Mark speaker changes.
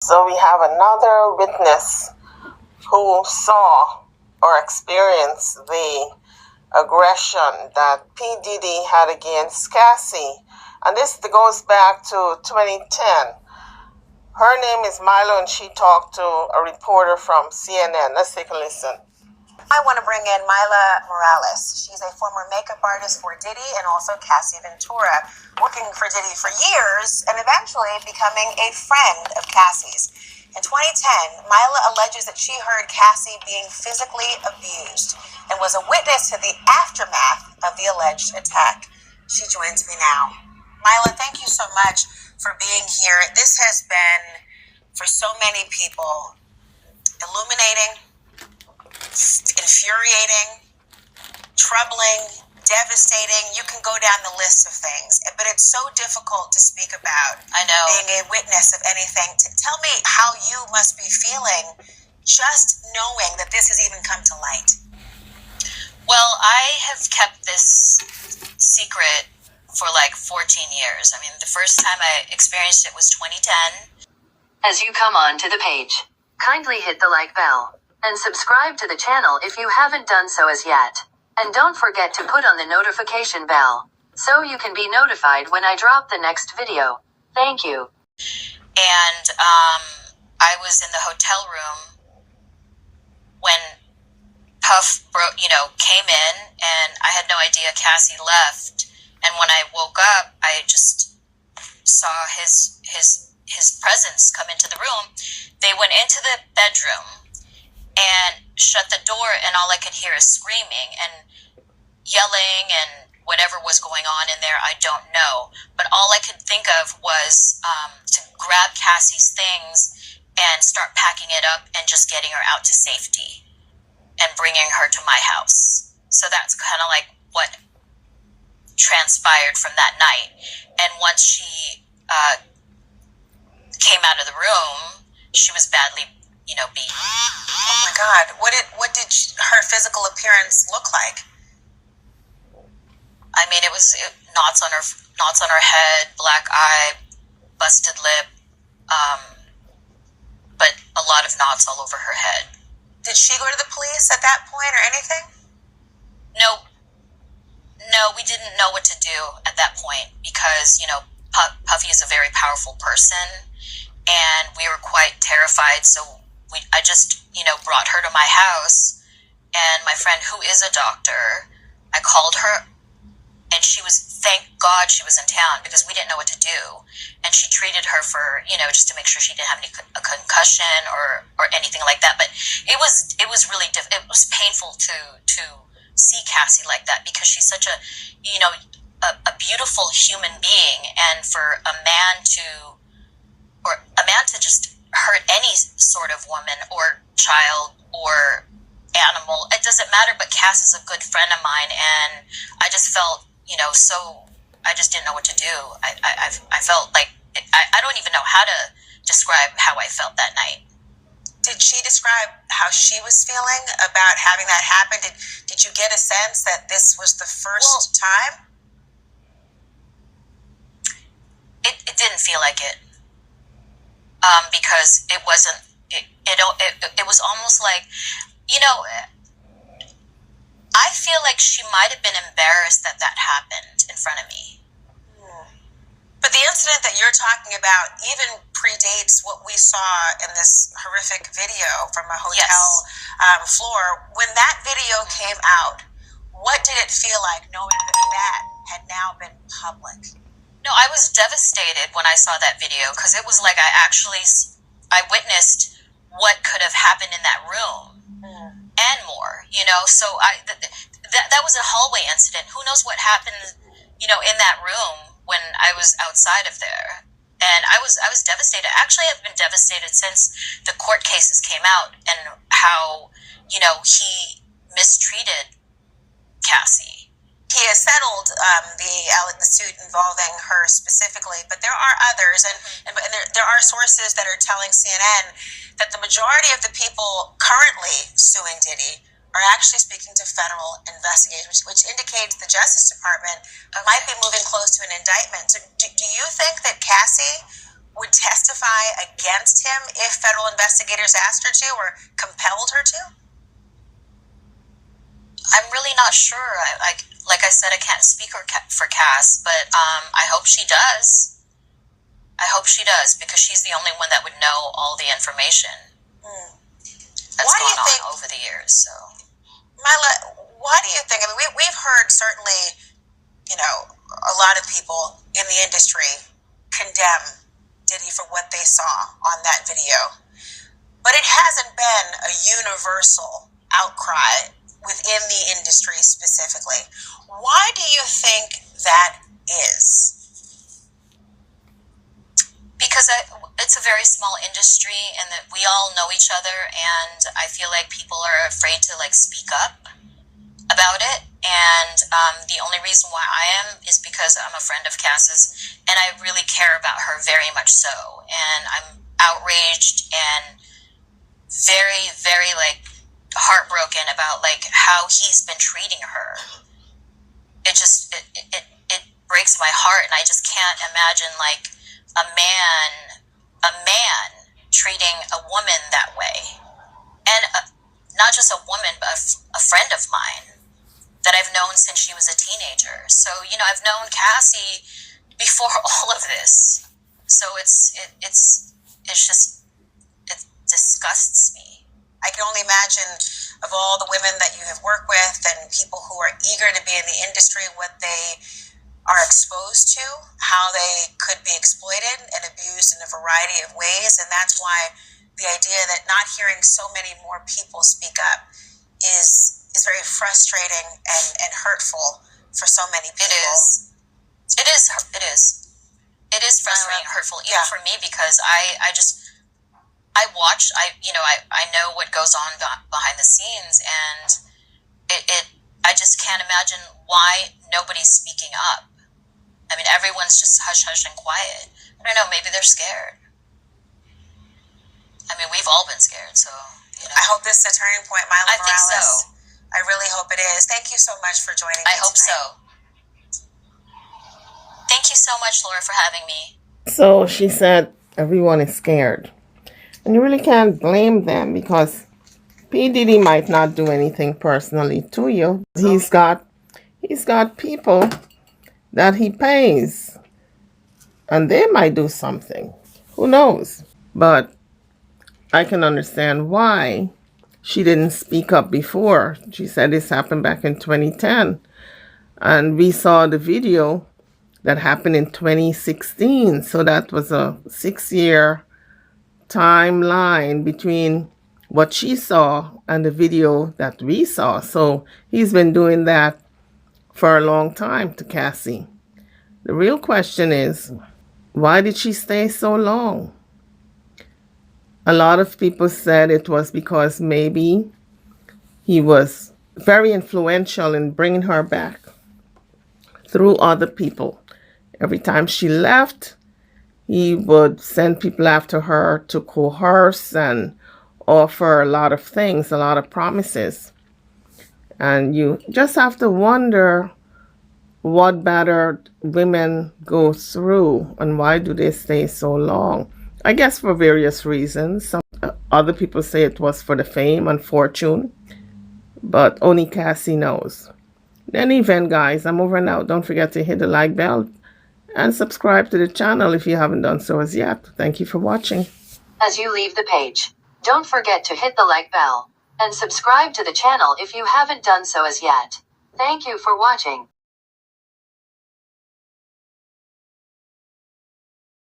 Speaker 1: So we have another witness who saw or experienced the aggression that P. Diddy had against Cassie. And this goes back to 2010. Her name is Milo, and she talked to a reporter from CNN. Let's take a listen.
Speaker 2: I want to bring in Myla Morales. She's a former makeup artist for Diddy and also Cassie Ventura, working for Diddy for years and eventually becoming a friend of Cassie's. In 2010, Myla alleges that she heard Cassie being physically abused and was a witness to the aftermath of the alleged attack. She joins me now. Myla, thank you so much for being here. This has been, for so many people, illuminating, infuriating, troubling, devastating. You can go down the list of things, but it's so difficult to speak about.
Speaker 3: I know.
Speaker 2: Being a witness of anything. Tell me how you must be feeling just knowing that this has even come to light.
Speaker 3: Well, I have kept this secret for like 14 years. I mean, the first time I experienced it was 2010.
Speaker 4: As you come on to the page, kindly hit the like bell and subscribe to the channel if you haven't done so as yet. And don't forget to put on the notification bell so you can be notified when I drop the next video. Thank you.
Speaker 3: And I was in the hotel room when Puff came in, and I had no idea Cassie left. And when I woke up, I just saw his presence come into the room. They went into the bedroom and shut the door, and all I could hear is screaming and yelling and whatever was going on in there, I don't know. But all I could think of was to grab Cassie's things and start packing it up and just getting her out to safety and bringing her to my house. So that's kind of like what transpired from that night. And once she came out of the room, she was badly beaten.
Speaker 2: Oh my God! What did her physical appearance look like?
Speaker 3: I mean, it was knots on her head, black eye, busted lip, but a lot of knots all over her head.
Speaker 2: Did she go to the police at that point or anything?
Speaker 3: No, we didn't know what to do at that point because Puffy is a very powerful person, and we were quite terrified. So I just brought her to my house, and my friend, who is a doctor, I called her, and thank God she was in town because we didn't know what to do. And she treated her for, just to make sure she didn't have a concussion or anything like that. But it was really, it was painful to see Cassie like that because she's such a beautiful human being. And for a man to just hurt any sort of woman or child or animal, it doesn't matter, but Cass is a good friend of mine, and I just felt, so I just didn't know what to do. I felt like, I don't even know how to describe how I felt that night.
Speaker 2: Did she describe how she was feeling about having that happen? Did you get a sense that this was the first time?
Speaker 3: It didn't feel like it. Because it wasn't, it was almost like, I feel like she might have been embarrassed that happened in front of me.
Speaker 2: But the incident that you're talking about even predates what we saw in this horrific video from a hotel floor. When that video came out, what did it feel like knowing that had now been public?
Speaker 3: No, I was devastated when I saw that video because it was like I witnessed what could have happened in that room and more, So that was a hallway incident. Who knows what happened, in that room when I was outside of there. And I was devastated. Actually, I've been devastated since the court cases came out and how, he mistreated Cassie.
Speaker 2: He has settled the suit involving her specifically, but there are others, and there are sources that are telling CNN that the majority of the people currently suing Diddy are actually speaking to federal investigators, which indicates the Justice Department might be moving close to an indictment. So do you think that Cassie would testify against him if federal investigators asked her to or compelled her to?
Speaker 3: I'm really not sure. Like I said, I can't speak for Cass, but I hope she does. I hope she does, because she's the only one that would know all the information that's gone on over the years. So,
Speaker 2: Mila, why do you think? I mean, we've heard certainly, a lot of people in the industry condemn Diddy for what they saw on that video, but it hasn't been a universal outcry within the industry specifically. Why do you think that is?
Speaker 3: Because it's a very small industry, and that we all know each other, and I feel like people are afraid to speak up about it. And the only reason why I am is because I'm a friend of Cass's, and I really care about her very much so. And I'm outraged and very, very heartbroken about how he's been treating her. It just it breaks my heart, and I just can't imagine a man treating a woman that way, and not just a woman, but a friend of mine that I've known since she was a teenager. So I've known Cassie before all of this. So it disgusts me.
Speaker 2: I can only imagine, of all the women that you have worked with and people who are eager to be in the industry, what they are exposed to, how they could be exploited and abused in a variety of ways. And that's why the idea that not hearing so many more people speak up is very frustrating and hurtful for so many people.
Speaker 3: It is frustrating and hurtful, even for me, because I watch, I know what goes on behind the scenes, and I just can't imagine why nobody's speaking up. I mean, everyone's just hush-hush and quiet. I don't know, maybe they're scared. I mean, we've all been scared, so,
Speaker 2: I hope this is a turning point, Mila Morales.
Speaker 3: I think so.
Speaker 2: I really hope it is. Thank you so much for joining me
Speaker 3: I hope
Speaker 2: tonight.
Speaker 3: so. Thank you so much, Laura, for having me.
Speaker 1: So she said everyone is scared. And you really can't blame them, because P. Diddy might not do anything personally to you. He's got people that he pays, and they might do something. Who knows? But I can understand why she didn't speak up before. She said this happened back in 2010. And we saw the video that happened in 2016. So that was a 6-year timeline between what she saw and the video that we saw. So he's been doing that for a long time to Cassie. The real question is, why did she stay so long? A lot of people said it was because maybe he was very influential in bringing her back through other people. Every time she left, he would send people after her to coerce and offer a lot of things, a lot of promises. And you just have to wonder what battered women go through and why do they stay so long. I guess for various reasons. Some other people say it was for the fame and fortune, but only Cassie knows. In any event, guys, I'm over now. Don't forget to hit the like bell and subscribe to the channel if you haven't done so as yet. Thank you for watching.
Speaker 4: As you leave the page, don't forget to hit the like bell and subscribe to the channel if you haven't done so as yet. Thank you for watching.